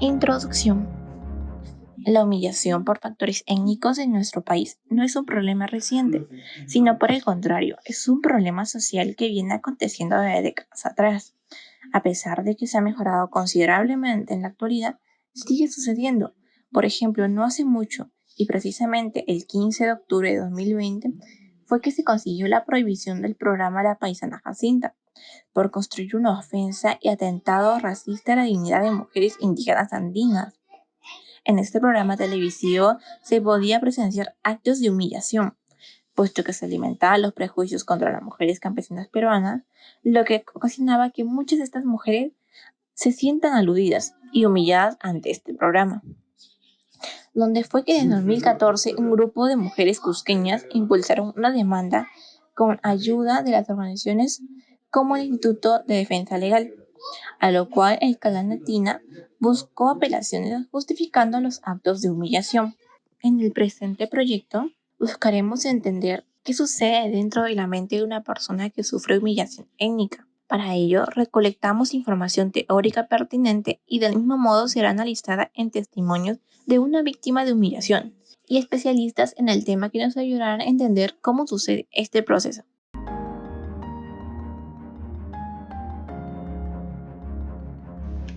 Introducción. La humillación por factores étnicos en nuestro país no es un problema reciente, sino por el contrario, es un problema social que viene aconteciendo desde décadas atrás. A pesar de que se ha mejorado considerablemente en la actualidad, sigue sucediendo. Por ejemplo, no hace mucho, y precisamente el 15 de octubre de 2020, fue que se consiguió la prohibición del programa La Paisana Jacinta, por construir una ofensa y atentado racista a la dignidad de mujeres indígenas andinas. En este programa televisivo se podía presenciar actos de humillación, puesto que se alimentaban los prejuicios contra las mujeres campesinas peruanas, lo que ocasionaba que muchas de estas mujeres se sientan aludidas y humilladas ante este programa, donde fue que en 2014 un grupo de mujeres cusqueñas impulsaron una demanda con ayuda de las organizaciones como el Instituto de Defensa Legal, a lo cual el canal Latina buscó apelaciones justificando los actos de humillación. En el presente proyecto buscaremos entender qué sucede dentro de la mente de una persona que sufre humillación étnica. Para ello, recolectamos información teórica pertinente y del mismo modo será analizada en testimonios de una víctima de humillación y especialistas en el tema que nos ayudarán a entender cómo sucede este proceso.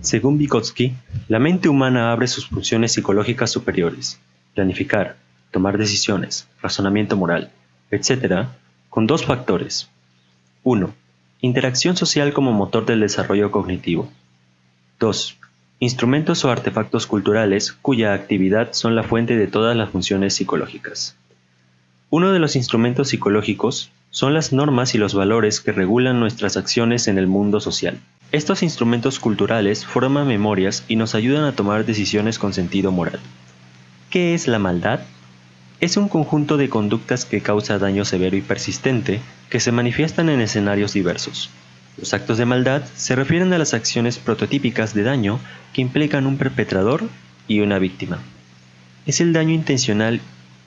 Según Vygotsky, la mente humana abre sus funciones psicológicas superiores, planificar, tomar decisiones, razonamiento moral, etc., con dos factores. 1. Interacción social como motor del desarrollo cognitivo. 2. Instrumentos o artefactos culturales cuya actividad son la fuente de todas las funciones psicológicas. Uno de los instrumentos psicológicos son las normas y los valores que regulan nuestras acciones en el mundo social. Estos instrumentos culturales forman memorias y nos ayudan a tomar decisiones con sentido moral. ¿Qué es la maldad? Es un conjunto de conductas que causa daño severo y persistente que se manifiestan en escenarios diversos. Los actos de maldad se refieren a las acciones prototípicas de daño que implican un perpetrador y una víctima. Es el daño intencional,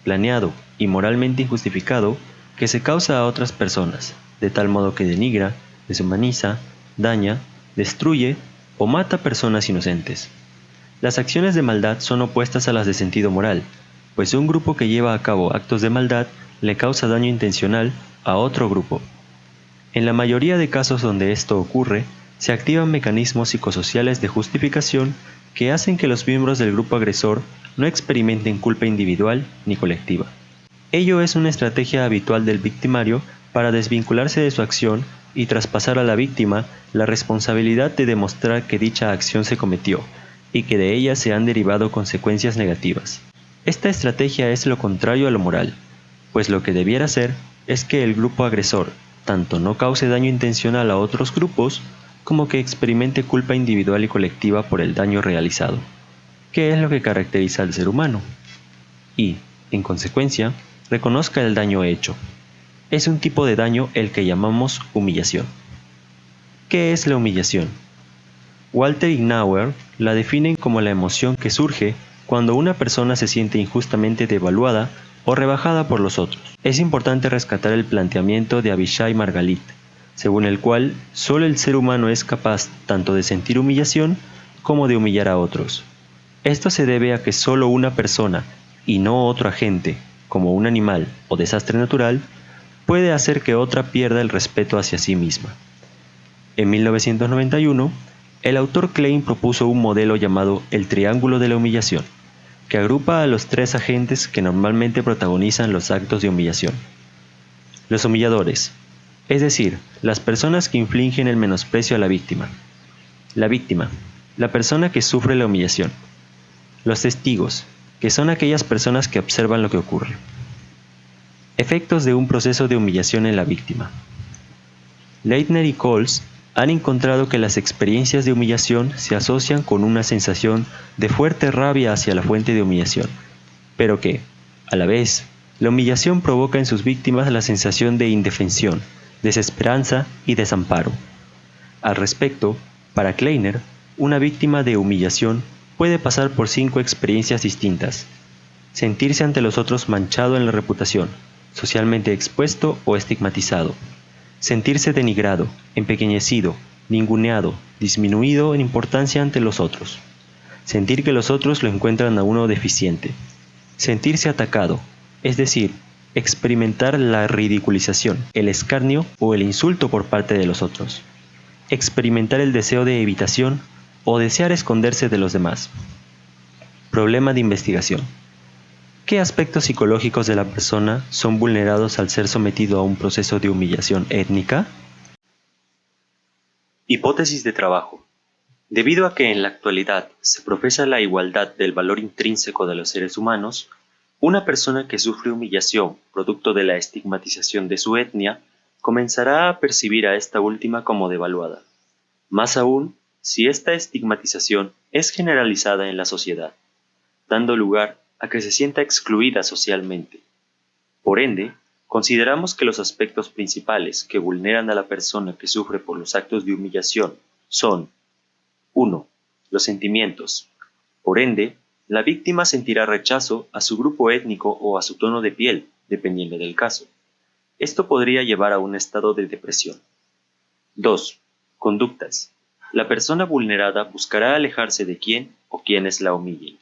planeado y moralmente injustificado que se causa a otras personas, de tal modo que denigra, deshumaniza, daña, destruye o mata personas inocentes. Las acciones de maldad son opuestas a las de sentido moral, pues un grupo que lleva a cabo actos de maldad le causa daño intencional a otro grupo. En la mayoría de casos donde esto ocurre, se activan mecanismos psicosociales de justificación que hacen que los miembros del grupo agresor no experimenten culpa individual ni colectiva. Ello es una estrategia habitual del victimario para desvincularse de su acción y traspasar a la víctima la responsabilidad de demostrar que dicha acción se cometió y que de ella se han derivado consecuencias negativas. Esta estrategia es lo contrario a lo moral, pues lo que debiera ser es que el grupo agresor tanto no cause daño intencional a otros grupos, como que experimente culpa individual y colectiva por el daño realizado, que es lo que caracteriza al ser humano, y, en consecuencia, reconozca el daño hecho. Es un tipo de daño el que llamamos humillación. ¿Qué es la humillación? Walter y Knauer la definen como la emoción que surge cuando una persona se siente injustamente devaluada o rebajada por los otros. Es importante rescatar el planteamiento de Avishai Margalit, según el cual solo el ser humano es capaz tanto de sentir humillación como de humillar a otros. Esto se debe a que solo una persona, y no otro agente, como un animal o desastre natural, puede hacer que otra pierda el respeto hacia sí misma. En 1991, el autor Klein propuso un modelo llamado el triángulo de la humillación, que agrupa a los tres agentes que normalmente protagonizan los actos de humillación. Los humilladores, es decir, las personas que infligen el menosprecio a la víctima. La víctima, la persona que sufre la humillación. Los testigos, que son aquellas personas que observan lo que ocurre. Efectos de un proceso de humillación en la víctima. Leitner y Coles han encontrado que las experiencias de humillación se asocian con una sensación de fuerte rabia hacia la fuente de humillación, pero que, a la vez, la humillación provoca en sus víctimas la sensación de indefensión, desesperanza y desamparo. Al respecto, para Kleiner, una víctima de humillación puede pasar por 5 experiencias distintas. Sentirse ante los otros manchado en la reputación, socialmente expuesto o estigmatizado. Sentirse denigrado, empequeñecido, ninguneado, disminuido en importancia ante los otros. sentir que los otros lo encuentran a uno deficiente, sentirse atacado, es decir, experimentar la ridiculización, el escarnio o el insulto por parte de los otros, experimentar el deseo de evitación o desear esconderse de los demás. Problema de investigación. ¿Qué aspectos psicológicos de la persona son vulnerados al ser sometido a un proceso de humillación étnica? Hipótesis de trabajo. Debido a que en la actualidad se profesa la igualdad del valor intrínseco de los seres humanos, una persona que sufre humillación producto de la estigmatización de su etnia comenzará a percibir a esta última como devaluada. Más aún, si esta estigmatización es generalizada en la sociedad, dando lugar a que se sienta excluida socialmente. Por ende, consideramos que los aspectos principales que vulneran a la persona que sufre por los actos de humillación son: 1. Los sentimientos. Por ende, la víctima sentirá rechazo a su grupo étnico o a su tono de piel, dependiendo del caso. Esto podría llevar a un estado de depresión. 2. Conductas. La persona vulnerada buscará alejarse de quien o quienes la humillen.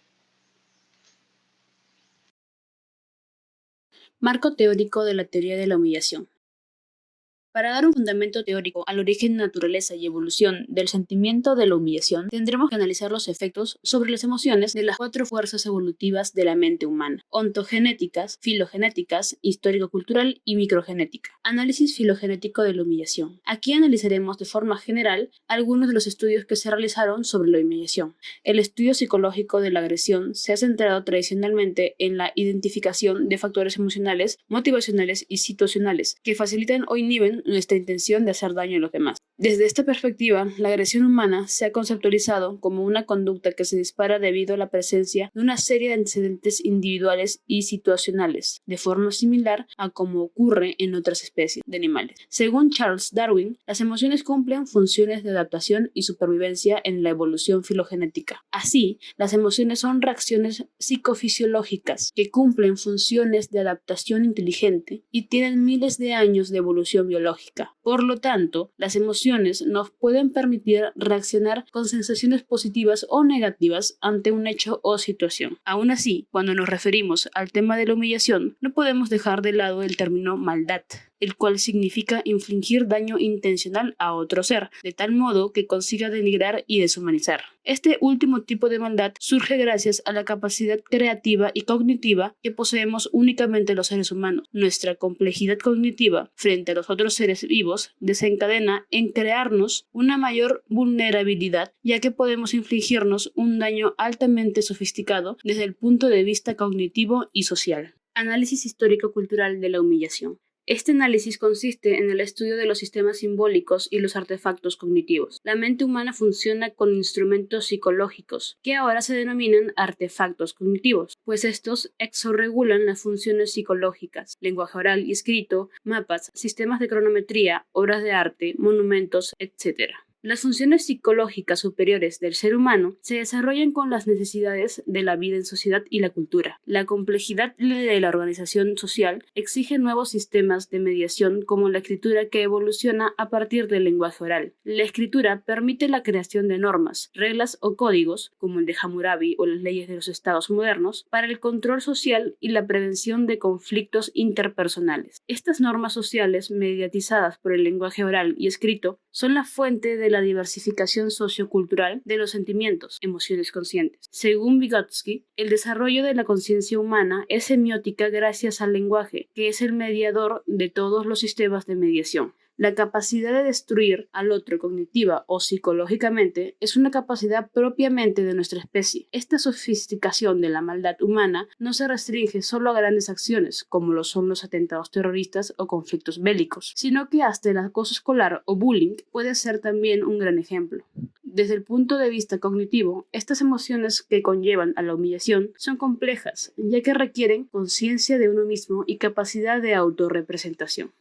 Marco teórico de la teoría de la humillación. Para dar un fundamento teórico al origen, naturaleza y evolución del sentimiento de la humillación, tendremos que analizar los efectos sobre las emociones de las 4 fuerzas evolutivas de la mente humana: ontogenéticas, filogenéticas, histórico-cultural y microgenética. Análisis filogenético de la humillación. Aquí analizaremos de forma general algunos de los estudios que se realizaron sobre la humillación. El estudio psicológico de la agresión se ha centrado tradicionalmente en la identificación de factores emocionales, motivacionales y situacionales que facilitan o inhiben nuestra intención de hacer daño a los demás. Desde esta perspectiva, la agresión humana se ha conceptualizado como una conducta que se dispara debido a la presencia de una serie de antecedentes individuales y situacionales, de forma similar a como ocurre en otras especies de animales. Según Charles Darwin, las emociones cumplen funciones de adaptación y supervivencia en la evolución filogenética. Así, las emociones son reacciones psicofisiológicas que cumplen funciones de adaptación inteligente y tienen miles de años de evolución biológica. Por lo tanto, las emociones nos pueden permitir reaccionar con sensaciones positivas o negativas ante un hecho o situación. Aún así, cuando nos referimos al tema de la humillación, no podemos dejar de lado el término maldad, el cual significa infligir daño intencional a otro ser, de tal modo que consiga denigrar y deshumanizar. Este último tipo de maldad surge gracias a la capacidad creativa y cognitiva que poseemos únicamente los seres humanos. Nuestra complejidad cognitiva frente a los otros seres vivos desencadena en crearnos una mayor vulnerabilidad, ya que podemos infligirnos un daño altamente sofisticado desde el punto de vista cognitivo y social. Análisis histórico-cultural de la humillación. Este análisis consiste en el estudio de los sistemas simbólicos y los artefactos cognitivos. La mente humana funciona con instrumentos psicológicos, que ahora se denominan artefactos cognitivos, pues estos exorregulan las funciones psicológicas: lenguaje oral y escrito, mapas, sistemas de cronometría, obras de arte, monumentos, etc. Las funciones psicológicas superiores del ser humano se desarrollan con las necesidades de la vida en sociedad y la cultura. La complejidad de la organización social exige nuevos sistemas de mediación, como la escritura, que evoluciona a partir del lenguaje oral. La escritura permite la creación de normas, reglas o códigos, como el de Hammurabi o las leyes de los estados modernos, para el control social y la prevención de conflictos interpersonales. Estas normas sociales, mediatizadas por el lenguaje oral y escrito, son la fuente de la diversificación sociocultural de los sentimientos, emociones conscientes. Según Vygotsky, el desarrollo de la conciencia humana es semiótica gracias al lenguaje, que es el mediador de todos los sistemas de mediación. La capacidad de destruir al otro cognitiva o psicológicamente es una capacidad propiamente de nuestra especie. Esta sofisticación de la maldad humana no se restringe solo a grandes acciones, como lo son los atentados terroristas o conflictos bélicos, sino que hasta el acoso escolar o bullying puede ser también un gran ejemplo. Desde el punto de vista cognitivo, estas emociones que conllevan a la humillación son complejas, ya que requieren conciencia de uno mismo y capacidad de autorrepresentación.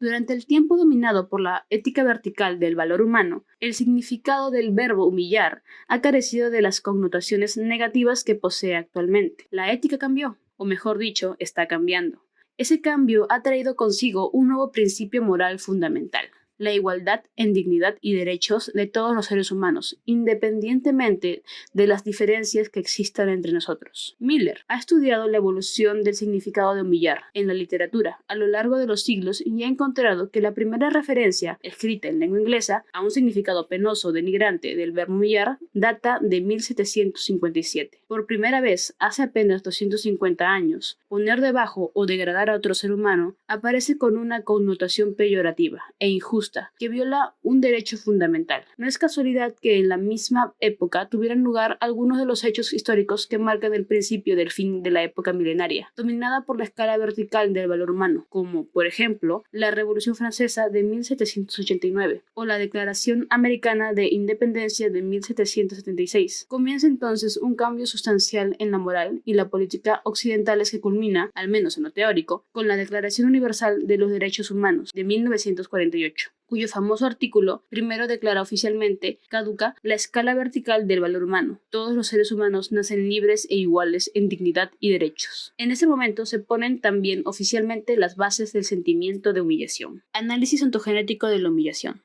Durante el tiempo dominado por la ética vertical del valor humano, el significado del verbo humillar ha carecido de las connotaciones negativas que posee actualmente. La ética cambió, o mejor dicho, está cambiando. Ese cambio ha traído consigo un nuevo principio moral fundamental: la igualdad en dignidad y derechos de todos los seres humanos, independientemente de las diferencias que existan entre nosotros. Miller ha estudiado la evolución del significado de humillar en la literatura a lo largo de los siglos y ha encontrado que la primera referencia escrita en lengua inglesa a un significado penoso o denigrante del verbo humillar data de 1757. Por primera vez, hace apenas 250 años, poner debajo o degradar a otro ser humano aparece con una connotación peyorativa e injusta que viola un derecho fundamental. No es casualidad que en la misma época tuvieran lugar algunos de los hechos históricos que marcan el principio del fin de la época milenaria, dominada por la escala vertical del valor humano, como, por ejemplo, la Revolución Francesa de 1789 o la Declaración Americana de Independencia de 1776. Comienza entonces un cambio sustancial en la moral y la política occidentales que culmina, al menos en lo teórico, con la Declaración Universal de los Derechos Humanos de 1948. Cuyo famoso artículo primero declara oficialmente caduca la escala vertical del valor humano. Todos los seres humanos nacen libres e iguales en dignidad y derechos. En ese momento se ponen también oficialmente las bases del sentimiento de humillación. Análisis ontogenético de la humillación.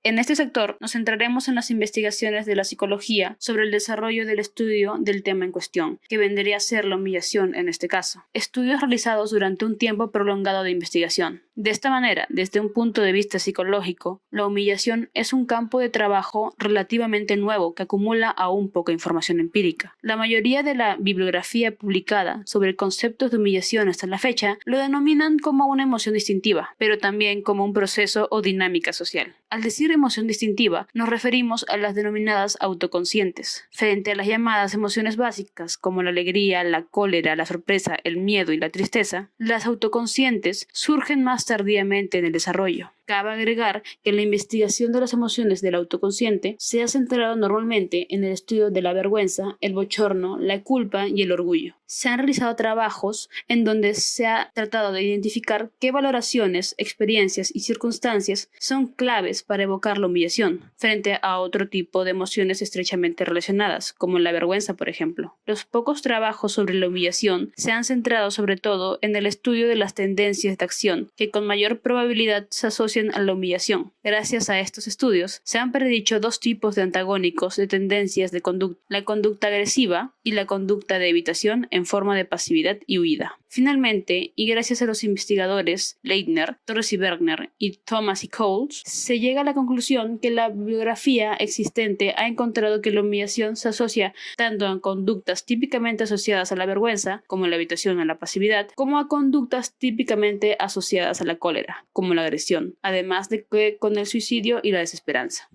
En este sector nos centraremos en las investigaciones de la psicología sobre el desarrollo del estudio del tema en cuestión, que vendría a ser la humillación en este caso. Estudios realizados durante un tiempo prolongado de investigación. De esta manera, desde un punto de vista psicológico, la humillación es un campo de trabajo relativamente nuevo que acumula aún poca información empírica. La mayoría de la bibliografía publicada sobre conceptos de humillación hasta la fecha lo denominan como una emoción distintiva, pero también como un proceso o dinámica social. Al decir emoción distintiva, nos referimos a las denominadas autoconscientes. Frente a las llamadas emociones básicas, como la alegría, la cólera, la sorpresa, el miedo y la tristeza, las autoconscientes surgen más tardíamente en el desarrollo. Cabe agregar que la investigación de las emociones del autoconsciente se ha centrado normalmente en el estudio de la vergüenza, el bochorno, la culpa y el orgullo. Se han realizado trabajos en donde se ha tratado de identificar qué valoraciones, experiencias y circunstancias son claves para evocar la humillación, frente a otro tipo de emociones estrechamente relacionadas, como la vergüenza, por ejemplo. Los pocos trabajos sobre la humillación se han centrado sobre todo en el estudio de las tendencias de acción, que con mayor probabilidad se asocian a la humillación. Gracias a estos estudios, se han predicho dos tipos de antagónicos de tendencias de conducta, la conducta agresiva y la conducta de evitación en forma de pasividad y huida. Finalmente, y gracias a los investigadores Leitner, Torres y Bergner y Thomas y Coles, se llega a la conclusión que la bibliografía existente ha encontrado que la humillación se asocia tanto a conductas típicamente asociadas a la vergüenza, como la evitación a la pasividad, como a conductas típicamente asociadas a la cólera, como la agresión, además de que con el suicidio y la desesperanza.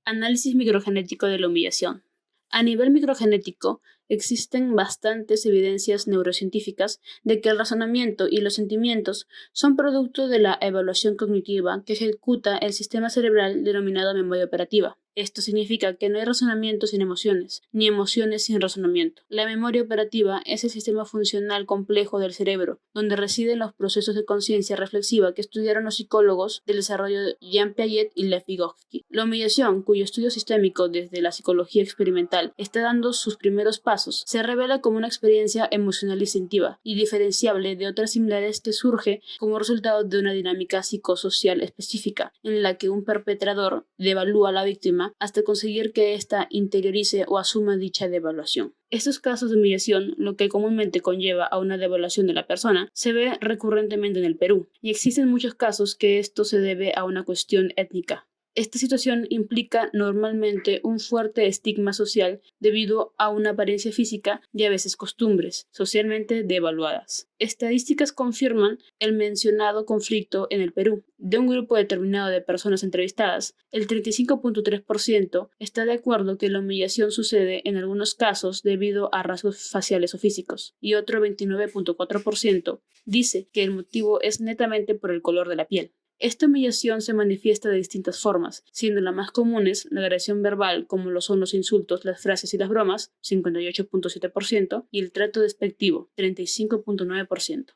Análisis microgenético de la humillación. A nivel microgenético, existen bastantes evidencias neurocientíficas de que el razonamiento y los sentimientos son producto de la evaluación cognitiva que ejecuta el sistema cerebral denominado memoria operativa. Esto significa que no hay razonamiento sin emociones, ni emociones sin razonamiento. La memoria operativa es el sistema funcional complejo del cerebro, donde residen los procesos de conciencia reflexiva que estudiaron los psicólogos del desarrollo Jean Piaget y Lev Vygotsky. La humillación, cuyo estudio sistémico desde la psicología experimental está dando sus primeros pasos, se revela como una experiencia emocional distintiva y diferenciable de otras similares que surge como resultado de una dinámica psicosocial específica, en la que un perpetrador devalúa a la víctima hasta conseguir que ésta interiorice o asuma dicha devaluación. Estos casos de humillación, lo que comúnmente conlleva a una devaluación de la persona, se ve recurrentemente en el Perú, y existen muchos casos que esto se debe a una cuestión étnica. Esta situación implica normalmente un fuerte estigma social debido a una apariencia física y a veces costumbres socialmente devaluadas. Estadísticas confirman el mencionado conflicto en el Perú. De un grupo determinado de personas entrevistadas, el 35.3% está de acuerdo que la humillación sucede en algunos casos debido a rasgos faciales o físicos, y otro 29.4% dice que el motivo es netamente por el color de la piel. Esta humillación se manifiesta de distintas formas, siendo las más comunes la agresión verbal, como lo son los insultos, las frases y las bromas, 58.7%, y el trato despectivo, 35.9%.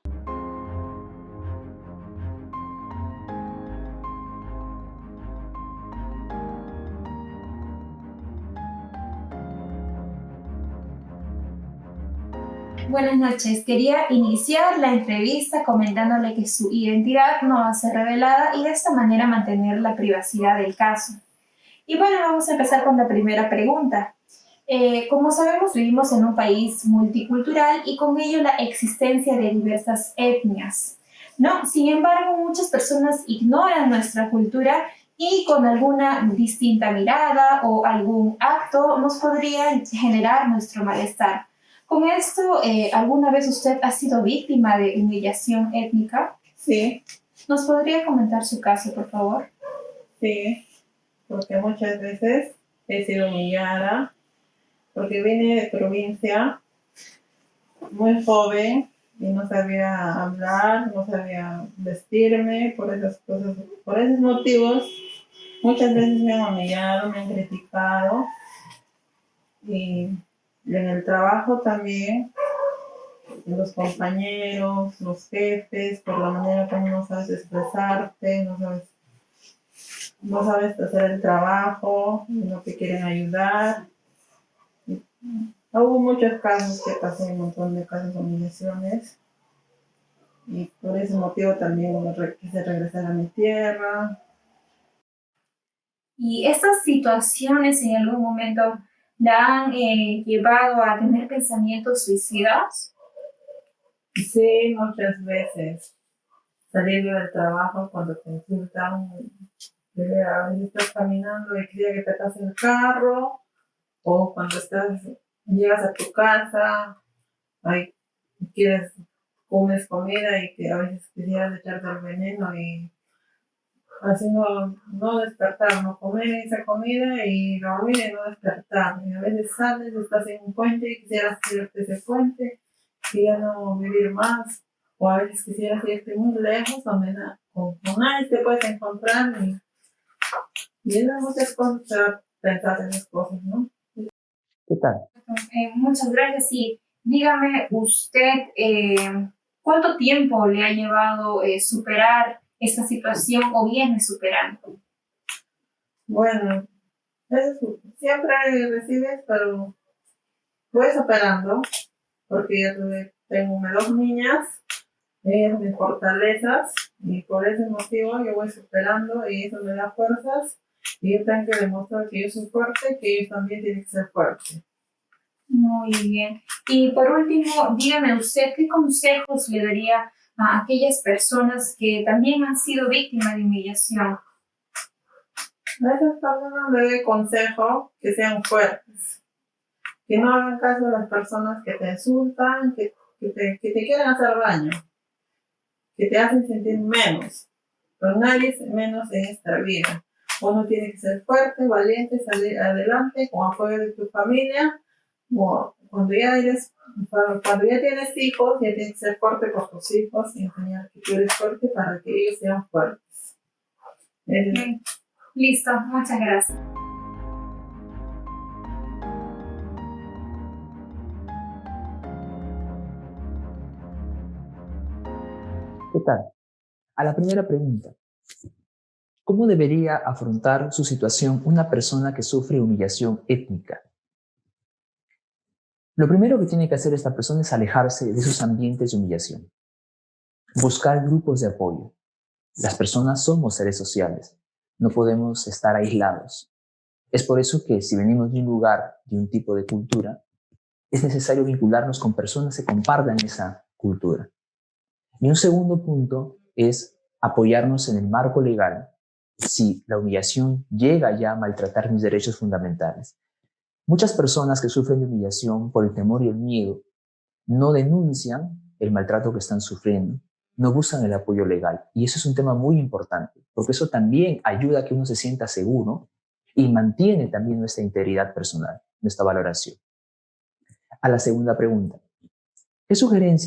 Buenas noches. Quería iniciar la entrevista comentándole que su identidad no va a ser revelada y de esta manera mantener la privacidad del caso. Y bueno, vamos a empezar con la primera pregunta. Como sabemos, vivimos en un país multicultural y con ello la existencia de diversas etnias, ¿no? Sin embargo, muchas personas ignoran nuestra cultura y con alguna distinta mirada o algún acto nos podría generar nuestro malestar. Con esto, ¿alguna vez usted ha sido víctima de humillación étnica? Sí, ¿Nos podría comentar su caso, por favor? sí, porque muchas veces he sido humillada, porque vine de provincia muy joven y no sabía hablar, no sabía vestirme, por esas cosas, por esos motivos, muchas veces me han humillado, me han criticado y en el trabajo también, los compañeros, los jefes, por la manera como no sabes expresarte, no sabes hacer el trabajo, no te quieren ayudar. Hubo muchos casos que pasé, un montón de casos de humillaciones y por ese motivo también quise regresar a mi tierra. ¿Y estas situaciones en algún momento la han llevado a tener pensamientos suicidas? Sí, muchas veces saliendo del trabajo cuando te insultan, a veces estás caminando y quieren que te pase el carro, o cuando llegas a tu casa, ahí comes comida y que a veces quisieras echarte el veneno y así no despertar, no comer esa comida y dormir y no despertar. Y a veces sales, estás en un puente y quisieras tirarte ese puente y ya no vivir más. O a veces quisieras irte muy lejos donde con nadie te puedes encontrar y esas muchas cosas te va a pensar en esas cosas, ¿no? ¿Qué tal? Muchas gracias. Y dígame usted, ¿cuánto tiempo le ha llevado superar esta situación o viene superando? Bueno, siempre recibes, pero voy superando, porque ya tengo dos niñas, ellas son mis fortalezas, y por ese motivo yo voy superando y eso me da fuerzas, y yo tengo que demostrar que yo soy fuerte, que ellos también tienen que ser fuertes. Muy bien. Y por último, dígame usted, ¿qué consejos le daría a aquellas personas que también han sido víctimas de humillación? A esas personas les doy consejo que sean fuertes, que no hagan caso a las personas que te insultan, que te quieren hacer daño, que te hacen sentir menos. Pero nadie es menos en esta vida. Uno tiene que ser fuerte, valiente, salir adelante con apoyo de tu familia. Cuando ya tienes hijos, ya tienes que ser fuerte por tus hijos y enseñar que tú eres fuerte para que ellos sean fuertes. Listo, muchas gracias. ¿Qué tal? A la primera pregunta, ¿cómo debería afrontar su situación una persona que sufre humillación étnica? Lo primero que tiene que hacer esta persona es alejarse de esos ambientes de humillación. Buscar grupos de apoyo. Las personas somos seres sociales. No podemos estar aislados. Es por eso que si venimos de un lugar, de un tipo de cultura, es necesario vincularnos con personas que compartan esa cultura. Y un segundo punto es apoyarnos en el marco legal si la humillación llega ya a maltratar mis derechos fundamentales. Muchas personas que sufren de humillación por el temor y el miedo no denuncian el maltrato que están sufriendo, no buscan el apoyo legal. Y eso es un tema muy importante, porque eso también ayuda a que uno se sienta seguro y mantiene también nuestra integridad personal, nuestra valoración. A la segunda pregunta, ¿qué sugeriría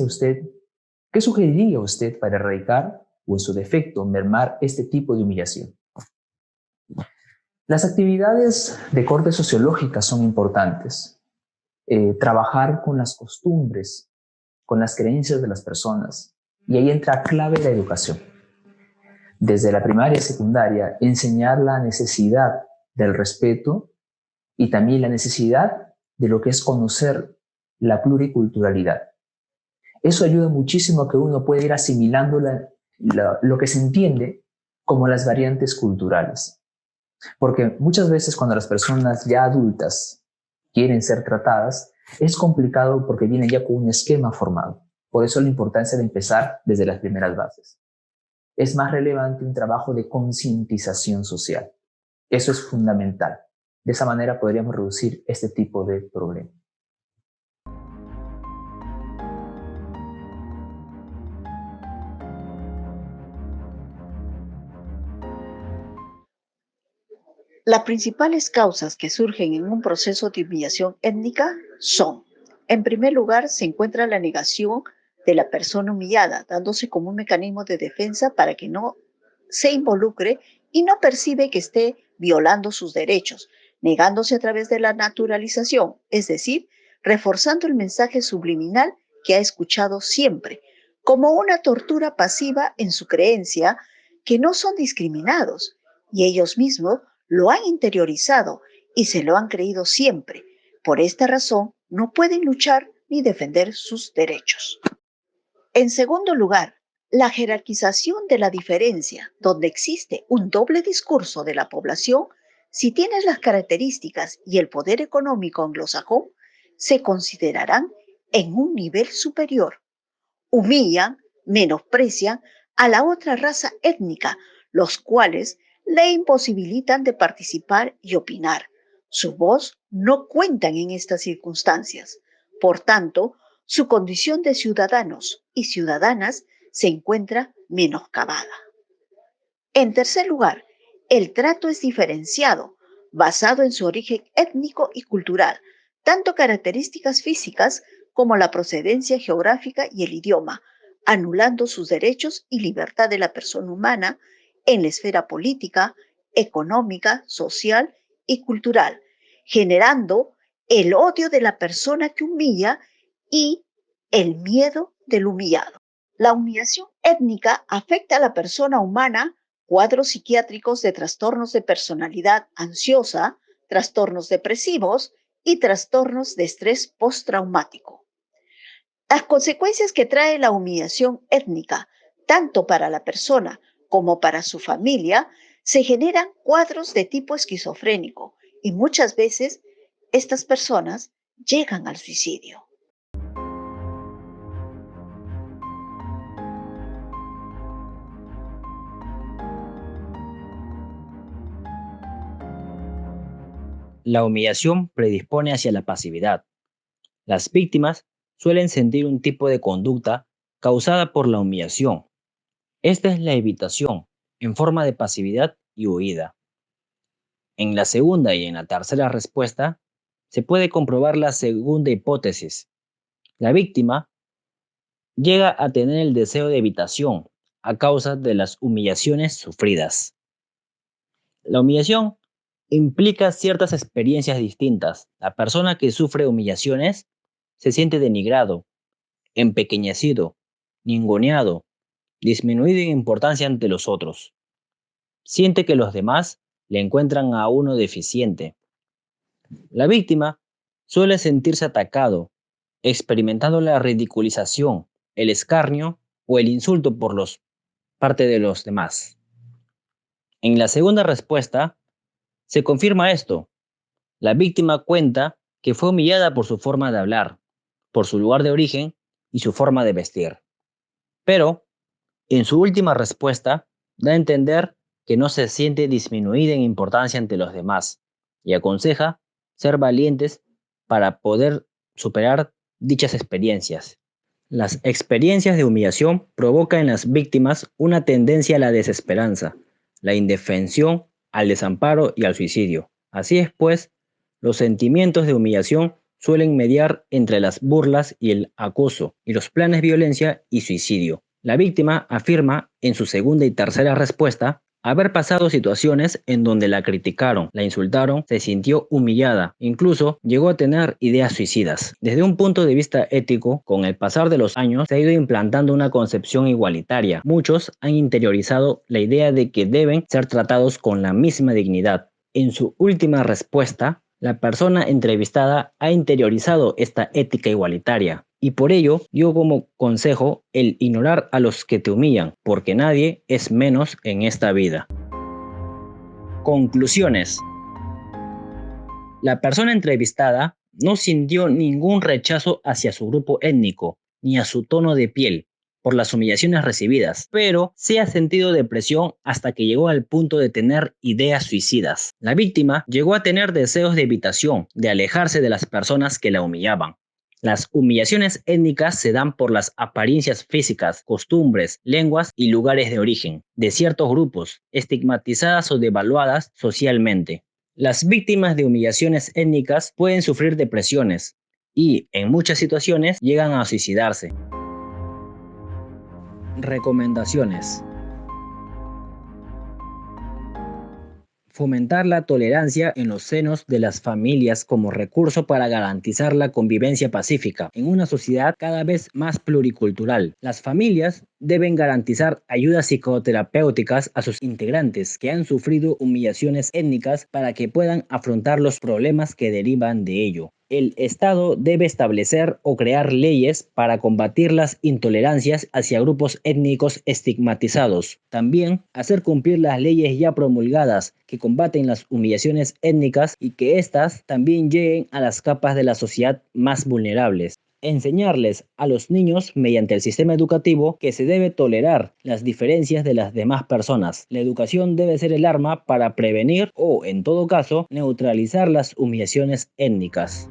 usted para erradicar o en su defecto mermar este tipo de humillación? Las actividades de corte sociológica son importantes. Trabajar con las costumbres, con las creencias de las personas. Y ahí entra clave la educación. Desde la primaria y secundaria, enseñar la necesidad del respeto y también la necesidad de lo que es conocer la pluriculturalidad. Eso ayuda muchísimo a que uno pueda ir asimilando lo que se entiende como las variantes culturales. Porque muchas veces cuando las personas ya adultas quieren ser tratadas, es complicado porque vienen ya con un esquema formado. Por eso la importancia de empezar desde las primeras bases. Es más relevante un trabajo de concientización social. Eso es fundamental. De esa manera podríamos reducir este tipo de problemas. Las principales causas que surgen en un proceso de humillación étnica son, en primer lugar, se encuentra la negación de la persona humillada, dándose como un mecanismo de defensa para que no se involucre y no percibe que esté violando sus derechos, negándose a través de la naturalización, es decir, reforzando el mensaje subliminal que ha escuchado siempre, como una tortura pasiva en su creencia que no son discriminados y ellos mismos lo han interiorizado y se lo han creído siempre. Por esta razón, no pueden luchar ni defender sus derechos. En segundo lugar, la jerarquización de la diferencia, donde existe un doble discurso de la población, si tienes las características y el poder económico anglosajón, se considerarán en un nivel superior. Humillan, menosprecian a la otra raza étnica, los cuales le imposibilitan de participar y opinar. Su voz no cuentan en estas circunstancias. Por tanto, su condición de ciudadanos y ciudadanas se encuentra menoscabada. En tercer lugar, el trato es diferenciado, basado en su origen étnico y cultural, tanto características físicas como la procedencia geográfica y el idioma, anulando sus derechos y libertad de la persona humana en la esfera política, económica, social y cultural, generando el odio de la persona que humilla y el miedo del humillado. La humillación étnica afecta a la persona humana, cuadros psiquiátricos de trastornos de personalidad ansiosa, trastornos depresivos y trastornos de estrés postraumático. Las consecuencias que trae la humillación étnica, tanto para la persona como para su familia, se generan cuadros de tipo esquizofrénico y muchas veces estas personas llegan al suicidio. La humillación predispone hacia la pasividad. Las víctimas suelen sentir un tipo de conducta causada por la humillación. Esta es la evitación, en forma de pasividad y huida. En la segunda y en la tercera respuesta, se puede comprobar la segunda hipótesis. La víctima llega a tener el deseo de evitación a causa de las humillaciones sufridas. La humillación implica ciertas experiencias distintas. La persona que sufre humillaciones se siente denigrado, empequeñecido, ninguneado, disminuido en importancia ante los otros. Siente que los demás le encuentran a uno deficiente. La víctima suele sentirse atacado, experimentando la ridiculización, el escarnio o el insulto por parte de los demás. En la segunda respuesta, se confirma esto. La víctima cuenta que fue humillada por su forma de hablar, por su lugar de origen y su forma de vestir. Pero, en su última respuesta, da a entender que no se siente disminuida en importancia ante los demás y aconseja ser valientes para poder superar dichas experiencias. Las experiencias de humillación provocan en las víctimas una tendencia a la desesperanza, la indefensión, al desamparo y al suicidio. Así es, pues, los sentimientos de humillación suelen mediar entre las burlas y el acoso, y los planes de violencia y suicidio. La víctima afirma en su segunda y tercera respuesta haber pasado situaciones en donde la criticaron, la insultaron, se sintió humillada, incluso llegó a tener ideas suicidas. Desde un punto de vista ético, con el pasar de los años se ha ido implantando una concepción igualitaria. Muchos han interiorizado la idea de que deben ser tratados con la misma dignidad. En su última respuesta, la persona entrevistada ha interiorizado esta ética igualitaria. Y por ello dio como consejo el ignorar a los que te humillan, porque nadie es menos en esta vida. Conclusiones. La persona entrevistada no sintió ningún rechazo hacia su grupo étnico, ni a su tono de piel, por las humillaciones recibidas, pero sí ha sentido depresión hasta que llegó al punto de tener ideas suicidas. La víctima llegó a tener deseos de evitación, de alejarse de las personas que la humillaban. Las humillaciones étnicas se dan por las apariencias físicas, costumbres, lenguas y lugares de origen de ciertos grupos, estigmatizadas o devaluadas socialmente. Las víctimas de humillaciones étnicas pueden sufrir depresiones y, en muchas situaciones, llegan a suicidarse. Recomendaciones. Fomentar la tolerancia en los senos de las familias como recurso para garantizar la convivencia pacífica en una sociedad cada vez más pluricultural. Las familias deben garantizar ayudas psicoterapéuticas a sus integrantes que han sufrido humillaciones étnicas para que puedan afrontar los problemas que derivan de ello. El Estado debe establecer o crear leyes para combatir las intolerancias hacia grupos étnicos estigmatizados. También hacer cumplir las leyes ya promulgadas que combaten las humillaciones étnicas y que éstas también lleguen a las capas de la sociedad más vulnerables. Enseñarles a los niños mediante el sistema educativo que se debe tolerar las diferencias de las demás personas. La educación debe ser el arma para prevenir o, en todo caso, neutralizar las humillaciones étnicas.